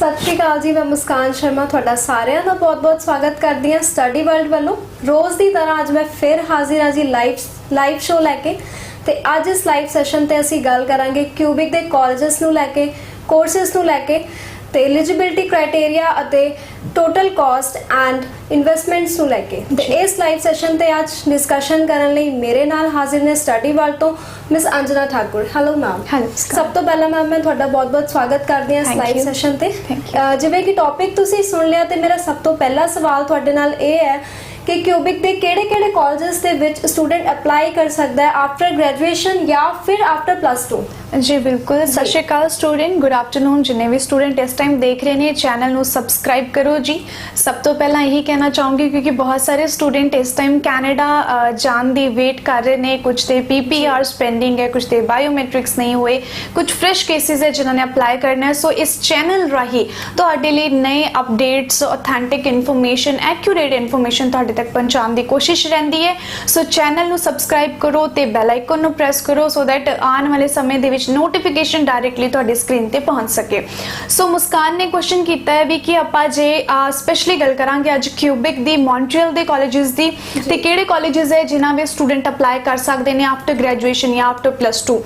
सत श्री अकाल जी, मैं मुस्कान शर्मा तुहाडा सारिਆਂ ਦਾ बहुत स्वागत करदी हां स्टडी वर्ल्ड वालों। रोज़ की तरह अज मैं फिर हाजिर हाँ जी लाइव शो लैके। ते अज इस लाइव सैशन ते असीं गल करांगे क्यूबिक दे कॉलेजेस नूं लैके, कोर्सेस नूं लैके ते एलिजिबिलिटी क्राइटेरिया अते टोटल कॉस्ट एंड इन्वेस्टमेंट्स नूं लैके। ते इस लाइव सैशन ते अज डिस्कशन करन लई मेरे नाल हाजिर ने स्टडी वर्ल्ड तो miss Anjana Thakur. Hello ma'am. सब तो पहला मैम मैं तुहाडा बहुत स्वागत करदी हां इस लाइव सैशन ते। जिवें कि टॉपिक तुसीं सुन लिया ते मेरा सब तो पहला सवाल तुहाडे नाल इह है कि क्यूबिक के किहड़े कॉलेजेस दे विच स्टूडेंट अप्लाई कर सकता है आफ्टर ग्रेजुएशन या फिर आफ्टर +2। जी बिल्कुल। सत श्री अकाल स्टूडेंट, गुड आफ्टरनून। जिन्हें भी स्टूडेंट इस टाइम देख रहे हैं चैनल नू सबसक्राइब करो जी। सब तो पहला यही कहना चाहूँगी क्योंकि बहुत सारे स्टूडेंट इस टाइम कैनेडा जान दी वेट कर रहे हैं। कुछ दे PPR पेंडिंग है, कुछ दे बायोमैट्रिक्स नहीं हुए, कुछ फ्रैश केसेस है जिन्होंने अप्लाई करना है। सो इस चैनल राही तुहाडे लई नए updates, authentic information, accurate information तुहाडे तक पहुँचाने की कोशिश रहती है। सो चैनल नू सबसक्राइब करो तो बैल आइकन नू प्रेस करो सो दैट आने वाले समय दे नोटिफिकेशन डायरेक्टली तुहाडी स्क्रीन ते पहुंच सके। सो मुस्कान ने क्वेश्चन किया है भी कि आपां जे स्पैशली गल करांगे अज क्यूबिक दी, मॉन्ट्रियल दे कॉलेजेस दी ते किहड़े कॉलेजेस है जिन्हां विच स्टूडेंट अप्लाई कर सकते हैं आफ्टर ग्रेजुएशन या आफ्टर +2।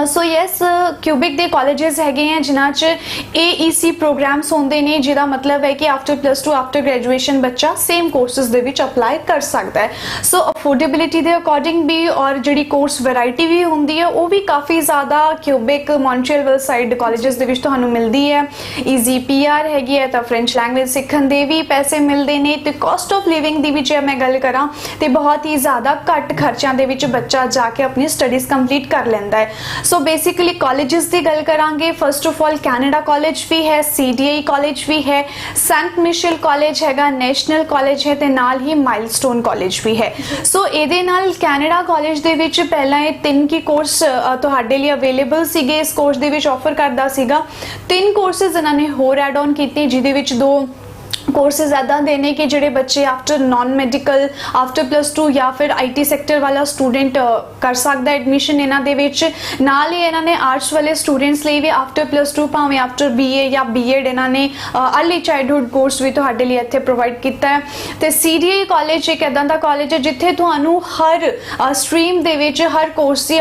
सो यस, क्यूबिक दे कॉलेजेस हैगे हैं जिन्हां च AEC प्रोग्राम्स होंदे ने, जिहदा मतलब है कि आफ्टर +2 आफ्टर ग्रेजुएशन बच्चा सेम कोर्सेज दे विच अप्लाई कर सकता है। सो अफोर्डेबिलिटी दे अकॉर्डिंग भी और जिहड़ी कोर्स वैरायटी भी होंदी है वो भी काफ़ी ज़्यादा क्यूबिक, मॉन्ट्रियल वाल साइड कॉलेजेस दे विच तुहानूं मिलदी है। ईजी PR हैगी है, तो फ्रेंच लैंग्वेज सीखण दे भी पैसे मिलते हैं। तो कॉस्ट ऑफ लिविंग दी भी जे मैं गल करां तो बहुत ही ज़्यादा घट खर्चों दे विच बच्चा जाके अपनी स्टडीज़ कंप्लीट कर लैंदा है। सो बेसिकली कॉलेजेस की गल करांगे, first of all Canada college भी है, CDI कॉलेज भी है, सेंट मिशेल कॉलेज हैगा, नेशनल कॉलेज है, ते नाल ही माइलस्टोन कॉलेज भी है। सो इहदे नाल कैनेडा कॉलेज दे विच पहला ये 3 की कोर्स तुहाडे लिए अवेलेबल सीगे, इस कोर्स दे विच ऑफर करदा सीगा। 3 कोर्सेज इन्हां ने होर एड ऑन कीते जिहदे विच 2 कोर्सेज ऐदा देने कि ਜਿਹੜੇ ਬੱਚੇ आफ्टर नॉन मैडिकल, आफ्टर +2 या फिर IT सैक्टर वाला स्टूडेंट कर सकता एडमिशन इन्हां दे विच। नाल ही इन्हां ने आर्ट्स वाले स्टूडेंट्स लिए भी आफ्टर +2 भावें आफ्टर BA या B.Ed इन्हां ने अर्ली चाइल्डहुड कोर्स भी तुहाडे लिए इत्थे प्रोवाइड कीता है। ते CDI कॉलेज एक इदां दा कॉलेज है जिथे तुहानूं हर स्ट्रीम दे विच हर कोर्स की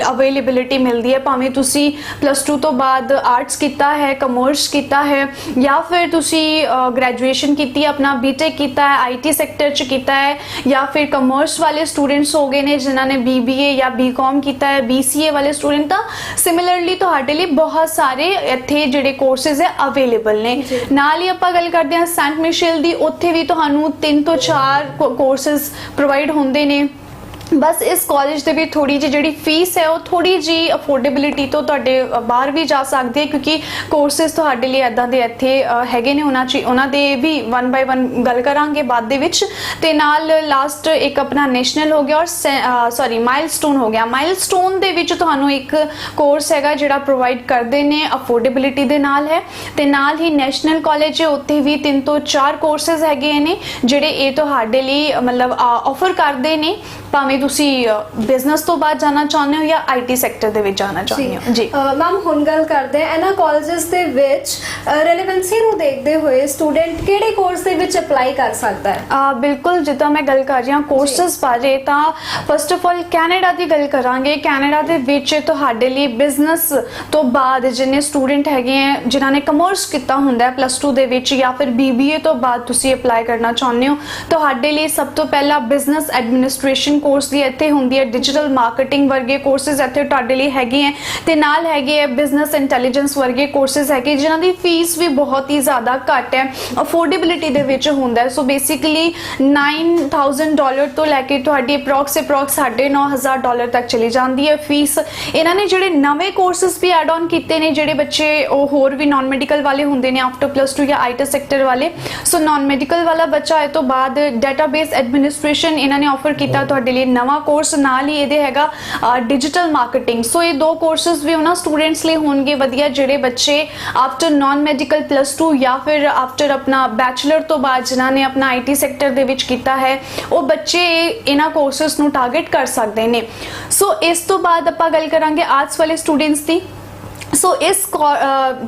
अवेलेबिलिटी मिलती है, भावें तुसी +2 तो बाद आर्ट्स कीता है, कमर्स कीता है या फिर तुसी ग्रेजुएशन की अपना BTech किया है, IT सैक्टर च किया है, या फिर कमर्स वाले स्टूडेंट्स हो गए ने जिन्होंने BBA या BCom किया है, BCA वाले स्टूडेंट तो सिमिलरली तुहाडे लिए बहुत सारे इत्थे जिहड़े कोर्सेज है अवेलेबल ने। नाल ही आपां गल करदे हां सेंट मिशेल दी, उत्थे भी तुहानूं 3 तो 4 कोर्सेज प्रोवाइड होंदे ने। बस इस कॉलेज दे भी थोड़ी जी फीस है वो थोड़ी जी अफोर्डेबिलिटी तो तुहाडे बाहर भी जा सकती है क्योंकि कोर्सेज तुहाडे लिए इदां दे इत्थे हैगे ने। उन्हां दे भी 1 बाय 1 गल करांगे बाद दे विच। ते नाल लास्ट एक अपना नेशनल हो गया और सॉरी माइलस्टोन हो गया। माइलस्टोन दे विच तुहानूं एक कोर्स हैगा जिहड़ा प्रोवाइड करदे ने, अफोर्डेबिलिटी दे नाल है। ते नाल ही नेशनल कॉलेज है, उत्थे भी 3 तो 4 कोर्सेज हैगे ने जिहड़े ये तुहाडे लिए मतलब ऑफर करदे ने, भावें तुसी बिजनेस तो बाद जाना चाहते हो या IT सैक्टर दे विच जाना चाहते हो जी। मैम हुण गल करदे हैं इन्हां कॉलेजेस दे विच रेलेवेंसी नूं देखदे होए स्टूडेंट किहड़े कोर्स दे विच अप्लाई कर सकदा है। बिल्कुल, जिद्दां मैं गल कर रही हां कोर्सेस बारे, तां फस्ट ऑफ ऑल कैनेडा दी गल करांगे। कैनेडा दे विच तुहाडे लिए बिजनेस तो बाद जिन्ने स्टूडेंट हैगे हैं जिन्हां ने कमर्स कीता हुंदा है +2 दे विच या फिर BBA तो बाद तुसी अप्लाई करना चाहुंदे हो, तुहाडे लिए सब तो पहला बिजनेस एडमिनिस्ट्रेशन कोर्स दी इत्थे हुंदी है, डिजिटल मार्केटिंग वर्गे कोर्सेज इत्थे तुहाडे लिए हैगे हैं। ते नाल हैगे है बिजनेस इंटैलीजेंस वर्गे कोर्सेज हैगे जिन्हां दी फीस भी बहुत ही ज़्यादा घट है, अफोर्डेबिलिटी दे विच हुंदा है। सो बेसिकली $9,000 तो लैके तुहाडी अप्रॉक्स $9,500 तक चली जाती है फीस। इन्हां ने जिहड़े नवे कोर्सेज भी एड ऑन कीते ने, जिहड़े बच्चे होर भी नॉन मैडिकल वाले हुंदे ने आफ्टर +2 या IT सैक्टर वाले। सो नॉन मैडिकल वाला बच्चा है तो बाद डेटाबेस एडमिनिस्ट्रेशन इन्हां ने ऑफर किया तुहाडे लिए नवा कोर्स। नाल ही ये हैगा डिजिटल मार्केटिंग। सो ये 2 कोर्सेज भी उन्होंने स्टूडेंट्स लिए होंगे वधिया जिहड़े बच्चे आफ्टर नॉन मैडिकल +2 या फिर आफ्टर अपना बैचलर तो बाद जिन्होंने अपना IT सैक्टर दे विच कीता है वो बच्चे इन्हां कोर्सेज नूं टारगेट कर सकते हैं। सो इस तो बाद आपां गल करांगे आर्ट्स वाले स्टूडेंट्स की। ਸੋ ਇਸ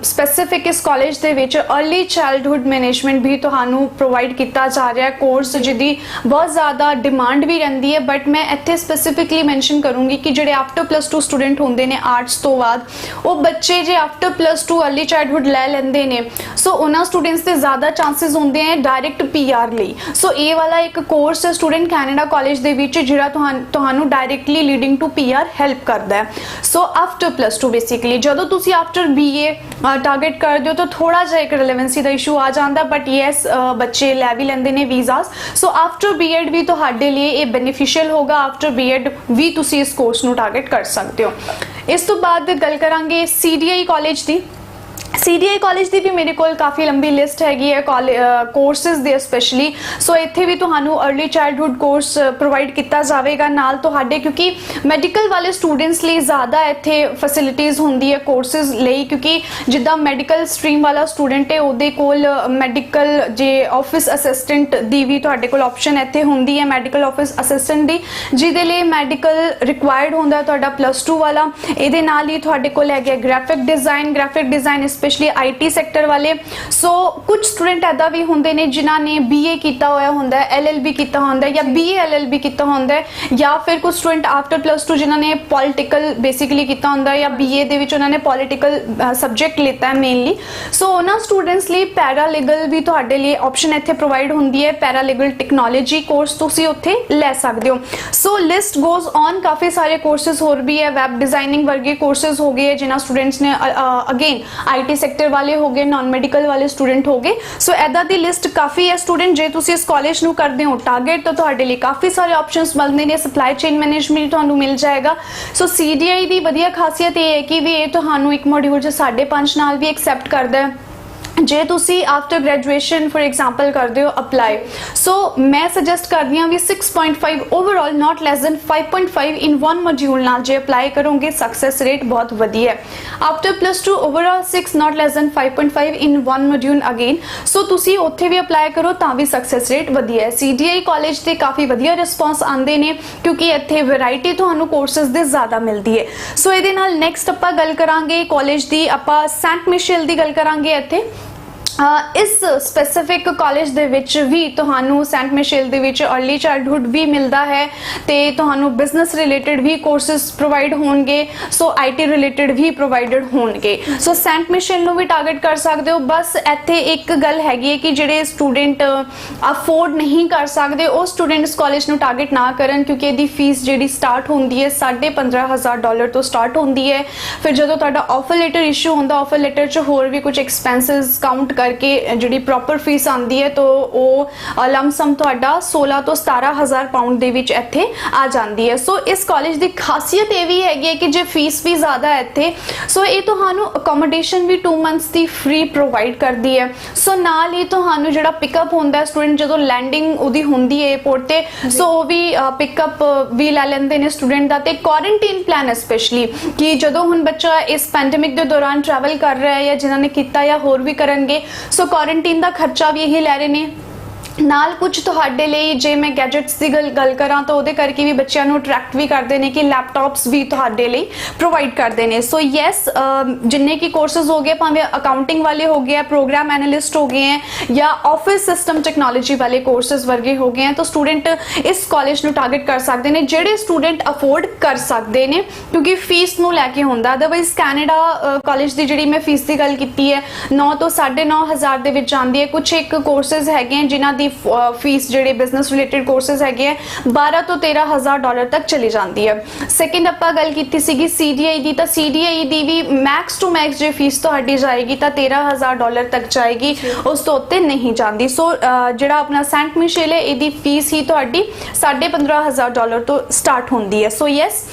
ਸਪੈਸੀਫਿਕ ਇਸ ਕਾਲਜ ਦੇ ਵਿੱਚ अर्ਲੀ ਚਾਈਲਡਹੁੱਡ ਮੈਨੇਜਮੈਂਟ ਵੀ ਤੁਹਾਨੂੰ ਪ੍ਰੋਵਾਈਡ ਕੀਤਾ ਜਾ ਰਿਹਾ ਕੋਰਸ, ਜਿਹਦੀ ਬਹੁਤ ਜ਼ਿਆਦਾ ਡਿਮਾਂਡ ਵੀ ਰਹਿੰਦੀ ਹੈ। ਬਟ ਮੈਂ ਇੱਥੇ ਸਪੈਸੀਫਿਕਲੀ ਮੈਂਸ਼ਨ ਕਰੂੰਗੀ ਕਿ ਜਿਹੜੇ ਆਫਟਰ +2 ਸਟੂਡੈਂਟ ਹੁੰਦੇ ਨੇ ਆਰਟਸ ਤੋਂ ਬਾਅਦ, ਉਹ ਬੱਚੇ ਜੇ ਆਫਟਰ +2 अर्ਲੀ ਚਾਈਲਡਹੁੱਡ ਲੈ ਲੈਂਦੇ ਨੇ, ਸੋ ਉਹਨਾਂ ਸਟੂਡੈਂਟਸ ਦੇ ਜ਼ਿਆਦਾ ਚਾਂਸਸ ਹੁੰਦੇ ਹੈ ਡਾਇਰੈਕਟ PR ਲਈ। ਸੋ ਇਹ ਵਾਲਾ ਇੱਕ ਕੋਰਸ ਹੈ ਸਟੂਡੈਂਟ ਕੈਨੇਡਾ ਕਾਲਜ ਦੇ ਵਿੱਚ, ਜਿਹੜਾ ਤੁਹਾਨੂੰ directly leading to PR help ਕਰਦਾ ਹੈ। ਸੋ ਆਫਟਰ +2 ਬੇਸਿਕਲੀ ਜਦੋਂ ਤੁਸੀਂ ਆਫਟਰ BA ਟਾਰਗੇਟ ਕਰਦੇ ਹੋ ਤਾਂ ਥੋੜਾ ਜਿਹਾ ਇੱਕ ਰਿਲੇਵੈਂਸੀ ਦਾ ਇਸ਼ੂ ਆ ਜਾਂਦਾ, ਬਟ ਯੈਸ ਬੱਚੇ ਲੈ ਵੀ ਲੈਂਦੇ ਨੇ ਵੀਜ਼ਾਸ। ਸੋ ਆਫਟਰ B.Ed ਵੀ ਤੁਹਾਡੇ ਲਈ ਇਹ ਬੈਨੀਫੀਸ਼ੀਅਲ ਹੋਗਾ। ਆਫਟਰ B.Ed ਵੀ ਤੁਸੀਂ ਇਸ ਕੋਰਸ ਨੂੰ ਟਾਰਗੇਟ ਕਰ ਸਕਦੇ ਹੋ। ਇਸ ਤੋਂ ਬਾਅਦ ਗੱਲ ਕਰਾਂਗੇ CDI ਕਾਲਜ ਦੀ। CDI ਕਾਲਜ ਦੀ ਵੀ ਮੇਰੇ ਕੋਲ ਕਾਫੀ ਲੰਬੀ ਲਿਸਟ ਹੈਗੀ ਹੈ ਕੋਰਸਿਸ ਦੇ ਸਪੈਸ਼ਲੀ। ਸੋ ਇੱਥੇ ਵੀ ਤੁਹਾਨੂੰ अर्ਲੀ ਚਾਈਲਡਹੁੱਡ ਕੋਰਸ ਪ੍ਰੋਵਾਈਡ ਕੀਤਾ ਜਾਵੇਗਾ ਨਾਲ ਤੁਹਾਡੇ, ਕਿਉਂਕਿ ਮੈਡੀਕਲ ਵਾਲੇ ਸਟੂਡੈਂਟਸ ਲਈ ਜ਼ਿਆਦਾ ਇੱਥੇ ਫੈਸਿਲਿਟੀਜ਼ ਹੁੰਦੀ ਹੈ ਕੋਰਸਿਸ ਲਈ, ਕਿਉਂਕਿ ਜਿੱਦਾਂ ਮੈਡੀਕਲ ਸਟਰੀਮ ਵਾਲਾ ਸਟੂਡੈਂਟ ਹੈ ਉਹਦੇ ਕੋਲ ਮੈਡੀਕਲ ਜੇ ਆਫਿਸ ਅਸਿਸਟੈਂਟ ਦੀ ਵੀ ਤੁਹਾਡੇ ਕੋਲ ਆਪਸ਼ਨ ਇੱਥੇ ਹੁੰਦੀ ਹੈ, ਮੈਡੀਕਲ ਆਫਿਸ ਅਸਿਸਟੈਂਟ ਦੀ, ਜਿਹਦੇ ਲਈ ਮੈਡੀਕਲ ਰਿਕੁਆਇਰਡ ਹੁੰਦਾ ਤੁਹਾਡਾ +2 ਵਾਲਾ। ਇਹਦੇ ਨਾਲ ਹੀ ਤੁਹਾਡੇ ਕੋਲ ਹੈਗਾ graphic design specially IT sector ਵਾਲੇ। ਸੋ ਕੁਝ ਸਟੂਡੈਂਟ ਐਦਾਂ ਵੀ ਹੁੰਦੇ ਨੇ ਜਿਨ੍ਹਾਂ ਨੇ BA ਕੀਤਾ ਹੋਇਆ ਹੁੰਦਾ ਹੈ, LLB ਕੀਤਾ ਹੁੰਦਾ ਹੈ, ਜਾਂ BA LLB ਕੀਤਾ ਹੁੰਦਾ ਹੈ, ਜਾਂ ਫਿਰ ਕੁਝ ਸਟੂਡੈਂਟ ਆਫਟਰ +2 ਜਿਨ੍ਹਾਂ ਨੇ ਪੋਲੀਟੀਕਲ ਬੇਸਿਕਲੀ ਕੀਤਾ ਹੁੰਦਾ ਹੈ, ਜਾਂ BA ਦੇ ਵਿੱਚ ਉਹਨਾਂ ਨੇ ਪੋਲੀਟੀਕਲ ਸਬਜੈਕਟ ਲਿੱਤਾ ਹੈ ਮੇਨਲੀ। ਸੋ ਉਹਨਾਂ ਸਟੂਡੈਂਟਸ ਲਈ ਪੈਰਾਲੀਗਲ ਵੀ ਤੁਹਾਡੇ ਲਈ ਆਪਸ਼ਨ ਇੱਥੇ ਪ੍ਰੋਵਾਈਡ ਹੁੰਦੀ ਹੈ। ਪੈਰਾਲੀਗਲ ਟੈਕਨੋਲੋਜੀ ਕੋਰਸ ਤੁਸੀਂ ਉੱਥੇ ਲੈ ਸਕਦੇ ਹੋ। ਸੋ ਲਿਸਟ ਗੋਜ਼ ਔਨ, ਕਾਫੀ ਸਾਰੇ ਕੋਰਸਿਸ ਹੋਰ ਵੀ ਹੈ। ਵੈਬ ਡਿਜ਼ਾਈਨਿੰਗ ਵਰਗੇ ਕੋਰਸਿਸ ਹੋ ਗਏ ਜਿਨ੍ਹਾਂ ਸਟੂਡੈਂਟਸ ਨੇ ਅਗੇਨ IT ਸੈਕਟਰ ਵਾਲੇ ਹੋ ਗਏ, ਨਾਨ ਮੈਡੀਕਲ ਵਾਲੇ ਸਟੂਡੈਂਟ ਹੋ ਗਏ। ਸੋ ਐਦਾਂ ਦੀ ਲਿਸਟ ਕਾਫੀ ਹੈ ਸਟੂਡੈਂਟ। ਜੇ ਤੁਸੀਂ ਇਸ ਕਾਲਜ ਨੂੰ ਕਰਦੇ ਹੋ ਟਾਰਗੇਟ ਤਾਂ ਤੁਹਾਡੇ ਲਈ ਕਾਫੀ ਸਾਰੇ ਆਪਸ਼ਨਸ ਮਿਲਦੇ ਨੇ। ਸਪਲਾਈ ਚੇਨ ਮੈਨੇਜਮੈਂਟ ਤੁਹਾਨੂੰ ਮਿਲ ਜਾਏਗਾ। ਸੋ CDI ਦੀ ਵਧੀਆ ਖਾਸੀਅਤ ਇਹ ਹੈ ਕਿ ਵੀ ਇਹ ਤੁਹਾਨੂੰ ਇੱਕ ਮੋਡਿਊਲ 'ਚ 5.5 ਨਾਲ ਵੀ ਐਕਸੈਪਟ ਕਰਦਾ ਹੈ ਜੇ ਤੁਸੀਂ ਆਫਟਰ ਗ੍ਰੈਜੂਏਸ਼ਨ ਫॉर ਐਗਜ਼ਾਮਪਲ ਕਰਦੇ ਹੋ ਅਪਲਾਈ। ਸੋ ਮੈਂ ਸੁਜੈਸਟ ਕਰਦੀ ਹਾਂ ਵੀ 6.5 overall not less than 5.5 in one module ਨਾਲ ਜੇ ਅਪਲਾਈ ਕਰੋਗੇ ਸਕਸੈਸ ਰੇਟ ਬਹੁਤ ਵਧੀਆ ਹੈ। After +2 overall 6 not less than 5.5 in one module again. So ਤੁਸੀਂ ਉੱਥੇ ਵੀ ਅਪਲਾਈ ਕਰੋ ਤਾਂ ਵੀ ਸਕਸੈਸ ਰੇਟ ਵਧੀਆ ਹੈ। CDI ਕਾਲਜ ਤੇ ਕਾਫੀ ਵਧੀਆ ਰਿਸਪੌਂਸ ਆਉਂਦੇ ਨੇ ਕਿਉਂਕਿ ਇੱਥੇ ਵੈਰਾਈਟੀ ਤੁਹਾਨੂੰ ਕੋਰਸਿਸ ਦੇ ਜ਼ਿਆਦਾ ਮਿਲਦੀ ਹੈ। ਸੋ ਇਹਦੇ ਨਾਲ ਨੈਕਸਟ ਆਪਾਂ ਗੱਲ ਕਰਾਂਗੇ ਕਾਲਜ ਦੀ, ਆਪਾਂ ਸੈਂਟ ਮਿਸ਼ੇਲ ਦੀ ਗੱਲ ਕਰਾਂਗੇ ਇੱਥੇ। ਇਸ ਸਪੈਸੀਫਿਕ ਕਾਲਜ ਦੇ ਵਿੱਚ ਵੀ ਤੁਹਾਨੂੰ ਸੈਂਟ ਮਿਸ਼ੇਲ ਦੇ ਵਿੱਚ अर्ਲੀ ਚਾਈਲਡਹੁੱਡ ਵੀ ਮਿਲਦਾ ਹੈ ਤੇ ਤੁਹਾਨੂੰ ਬਿਜ਼ਨਸ ਰਿਲੇਟਡ ਵੀ ਕੋਰਸਿਸ ਪ੍ਰੋਵਾਈਡ ਹੋਣਗੇ। ਸੋ IT ਰਿਲੇਟਡ ਵੀ ਪ੍ਰੋਵਾਈਡਡ ਹੋਣਗੇ। ਸੋ ਸੈਂਟ ਮਿਸ਼ੇਲ ਨੂੰ ਵੀ ਟਾਰਗੇਟ ਕਰ ਸਕਦੇ ਹੋ। ਬਸ ਇੱਥੇ ਇੱਕ ਗੱਲ ਹੈਗੀ ਹੈ ਕਿ ਜਿਹੜੇ ਸਟੂਡੈਂਟ ਅਫੋਰਡ ਨਹੀਂ ਕਰ ਸਕਦੇ ਉਹ ਸਟੂਡੈਂਟ ਇਸ ਕਾਲਜ ਨੂੰ ਟਾਰਗੇਟ ਨਾ ਕਰਨ, ਕਿਉਂਕਿ ਇਹਦੀ ਫੀਸ ਜਿਹੜੀ ਸਟਾਰਟ ਹੁੰਦੀ ਹੈ $15,000 ਤੋਂ ਸਟਾਰਟ ਹੁੰਦੀ ਹੈ। ਫਿਰ ਜਦੋਂ ਤੁਹਾਡਾ ਆਫਰ ਲੈਟਰ ਇਸ਼ੂ ਹੁੰਦਾ, ਆਫਰ ਲੈਟਰ 'ਚ ਹੋਰ ਵੀ ਕੁਝ ਐਕਸਪੈਂਸਿਸ ਕਾਊਂਟ ਕਰਕੇ ਜਿਹੜੀ ਪ੍ਰੋਪਰ ਫੀਸ ਆਉਂਦੀ ਹੈ ਤਾਂ ਉਹ ਲਮਸਮ ਤੁਹਾਡਾ 16 ਤੋਂ 17,000 ਪਾਉਂਡ ਦੇ ਵਿੱਚ ਇੱਥੇ ਆ ਜਾਂਦੀ ਹੈ। ਸੋ ਇਸ ਕਾਲਜ ਦੀ ਖਾਸੀਅਤ ਇਹ ਵੀ ਹੈਗੀ ਹੈ ਕਿ ਜੇ ਫੀਸ ਵੀ ਜ਼ਿਆਦਾ ਹੈ ਇੱਥੇ, ਸੋ ਇਹ ਤੁਹਾਨੂੰ ਅਕੋਮੋਡੇਸ਼ਨ ਵੀ 2 ਮੰਥਸ ਦੀ ਫ੍ਰੀ ਪ੍ਰੋਵਾਈਡ ਕਰਦੀ ਹੈ। ਸੋ ਨਾਲ ਹੀ ਤੁਹਾਨੂੰ ਜਿਹੜਾ ਪਿਕਅਪ ਹੁੰਦਾ ਸਟੂਡੈਂਟ ਜਦੋਂ ਲੈਂਡਿੰਗ ਉਹਦੀ ਹੁੰਦੀ ਹੈ 에어ਪੋਰਟ ਤੇ, ਸੋ ਉਹ ਵੀ ਪਿਕਅਪ ਵੀ ਲੈ ਲੈਂਦੇ ਨੇ ਸਟੂਡੈਂਟ ਦਾ। ਤੇ ਕੁਆਰੰਟੀਨ ਪਲਾਨ ਸਪੈਸ਼ਲੀ ਕਿ ਜਦੋਂ ਹੁਣ ਬੱਚਾ ਇਸ ਪੈਂਡੇਮਿਕ ਦੇ ਦੌਰਾਨ ਟਰੈਵਲ ਕਰ ਰਿਹਾ ਹੈ ਜਾਂ ਜਿਨ੍ਹਾਂ ਨੇ ਕੀਤਾ ਜਾਂ ਹੋਰ ਵੀ ਕਰਨਗੇ, ਸੋ ਕੁਆਰੰਟੀਨ ਦਾ ਖਰਚਾ ਵੀ ਇਹੀ ਲੈ ਰਹੇ ਨੇ। ਨਾਲ ਕੁਝ ਤੁਹਾਡੇ ਲਈ ਜੇ ਮੈਂ ਗੈਜਟਸ ਦੀ ਗੱਲ ਕਰਾਂ ਤਾਂ ਉਹਦੇ ਕਰਕੇ ਵੀ ਬੱਚਿਆਂ ਨੂੰ ਅਟਰੈਕਟ ਵੀ ਕਰਦੇ ਨੇ ਕਿ ਲੈਪਟਾਪਸ ਵੀ ਤੁਹਾਡੇ ਲਈ ਪ੍ਰੋਵਾਈਡ ਕਰਦੇ ਨੇ। ਸੋ ਯੈਸ, ਜਿੰਨੇ ਕੀ ਕੋਰਸਿਸ ਹੋ ਗਏ, ਭਾਵੇਂ ਅਕਾਊਂਟਿੰਗ ਵਾਲੇ ਹੋ ਗਏ, ਪ੍ਰੋਗਰਾਮ ਐਨਾਲਿਸਟ ਹੋ ਗਏ ਹੈ ਜਾਂ ਆਫਿਸ ਸਿਸਟਮ ਟੈਕਨੋਲੋਜੀ ਵਾਲੇ ਕੋਰਸਿਸ ਵਰਗੇ ਹੋ ਗਏ ਹੈ, ਤਾਂ ਸਟੂਡੈਂਟ ਇਸ ਕਾਲਜ ਨੂੰ ਟਾਰਗੇਟ ਕਰ ਸਕਦੇ ਨੇ ਜਿਹੜੇ ਸਟੂਡੈਂਟ ਅਫੋਰਡ ਕਰ ਸਕਦੇ ਨੇ, ਕਿਉਂਕਿ ਫੀਸ ਨੂੰ ਲੈ ਕੇ ਹੁੰਦਾ। ਅਦਰਵਾਈਜ਼ ਕੈਨੇਡਾ ਕਾਲਜ ਦੀ ਜਿਹੜੀ ਮੈਂ ਫੀਸ ਦੀ ਗੱਲ ਕੀਤੀ ਹੈ 9 ਤੋਂ 9,500 ਦੇ ਵਿੱਚ ਆਉਂਦੀ ਹੈ। ਕੁਝ ਇੱਕ ਕੋਰਸਿਸ ਹੈਗੇ ਜਿਨ੍ਹਾਂ ਦੀ ਫੀਸ ਜਿਹੜੇ ਬਿਜ਼ਨਸ ਰਿਲੇਟਡ ਕੋਰਸਿਸ ਹੈਗੇ ਆ 12 ਤੋਂ 13,000 ਡਾਲਰ ਤੱਕ ਚਲੀ ਜਾਂਦੀ ਹੈ। ਸੈਕਿੰਡ ਆਪਾਂ ਗੱਲ ਕੀਤੀ ਸੀਗੀ CDI ਦੀ, ਤਾਂ CDI the we Max to Max ਜੇ ਫੀਸ ਤੁਹਾਡੀ ਜਾਏਗੀ ਤਾਂ 13,000 ਡਾਲਰ ਤੱਕ ਜਾਏਗੀ, ਉਸ ਤੋਂ ਉੱਤੇ ਨਹੀਂ ਜਾਂਦੀ। ਸੋ ਜਿਹੜਾ ਆਪਣਾ ਸੈਂਟ ਮਿਸ਼ੇਲ ਹੈ ਇਹਦੀ ਫੀਸ ਹੀ ਤੁਹਾਡੀ 15,500 ਡਾਲਰ ਤੋਂ ਸਟਾਰਟ ਹੁੰਦੀ ਹੈ। ਸੋ ਯੈਸ,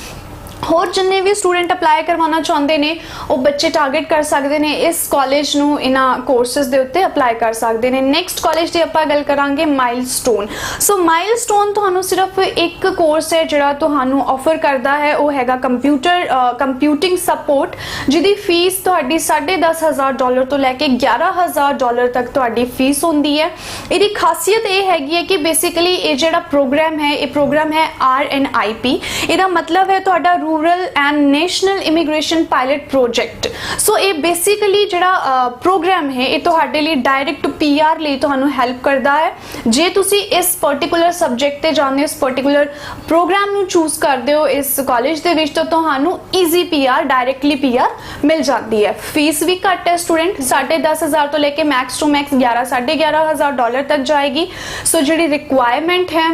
ਹੋਰ ਜਿੰਨੇ ਵੀ ਸਟੂਡੈਂਟ ਅਪਲਾਈ ਕਰਵਾਉਣਾ ਚਾਹੁੰਦੇ ਨੇ ਉਹ ਬੱਚੇ ਟਾਰਗੇਟ ਕਰ ਸਕਦੇ ਨੇ ਇਸ ਕਾਲਜ ਨੂੰ, ਇਹਨਾਂ ਕੋਰਸਿਸ ਦੇ ਉੱਤੇ ਅਪਲਾਈ ਕਰ ਸਕਦੇ ਨੇ। ਨੈਕਸਟ ਕਾਲਜ ਦੀ ਆਪਾਂ ਗੱਲ ਕਰਾਂਗੇ ਮਾਈਲਸਟੋਨ। ਸੋ ਮਾਈਲਸਟੋਨ ਤੁਹਾਨੂੰ ਸਿਰਫ ਇੱਕ ਕੋਰਸ ਹੈ ਜਿਹੜਾ ਤੁਹਾਨੂੰ ਆਫਰ ਕਰਦਾ ਹੈ, ਉਹ ਹੈਗਾ ਕੰਪਿਊਟਿੰਗ ਸਪੋਰਟ, ਜਿਹਦੀ ਫੀਸ ਤੁਹਾਡੀ 10,500 ਡਾਲਰ ਤੋਂ ਲੈ ਕੇ 11,000 ਡਾਲਰ ਤੱਕ ਤੁਹਾਡੀ ਫੀਸ ਹੁੰਦੀ ਹੈ। ਇਹਦੀ ਖਾਸੀਅਤ ਇਹ ਹੈਗੀ ਹੈ ਕਿ ਬੇਸਿਕਲੀ ਇਹ ਜਿਹੜਾ ਪ੍ਰੋਗਰਾਮ ਹੈ ਇਹ ਪ੍ਰੋਗਰਾਮ ਹੈ RNIP। ਇਹਦਾ ਮਤਲਬ ਹੈ ਤੁਹਾਡਾ rural and national immigration pilot project. So ये बेसिकली जिहड़ा प्रोग्राम है ये तुहाडे लई डायरैक्ट PR ਲਈ ਤੁਹਾਨੂੰ ਹੈਲਪ ਕਰਦਾ ਹੈ। ਜੇ ਤੁਸੀਂ ਇਸ ਪਾਰਟਿਕੂਲਰ ਸਬਜੈਕਟ ਤੇ ਜਾਂਦੇ ਹੋ, ਇਸ ਪਾਰਟਿਕੂਲਰ ਪ੍ਰੋਗਰਾਮ ਨੂੰ ਚੂਜ਼ ਕਰਦੇ ਹੋ ਇਸ ਕਾਲਜ ਦੇ ਵਿੱਚ, ਤਾਂ ਤੁਹਾਨੂੰ ਈਜ਼ੀ PR ਡਾਇਰੈਕਟਲੀ PR ਮਿਲ ਜਾਂਦੀ ਹੈ। ਫੀਸ ਵੀ ਘੱਟ ਹੈ ਸਟੂਡੈਂਟ, 10,500 ਤੋਂ ਲੈ ਕੇ ਮੈਕਸ ਟੂ ਮੈਕਸ 11,500 ਡਾਲਰ ਤੱਕ ਜਾਏਗੀ। ਸੋ ਜਿਹੜੀ ਰਿਕੁਆयरमेंट है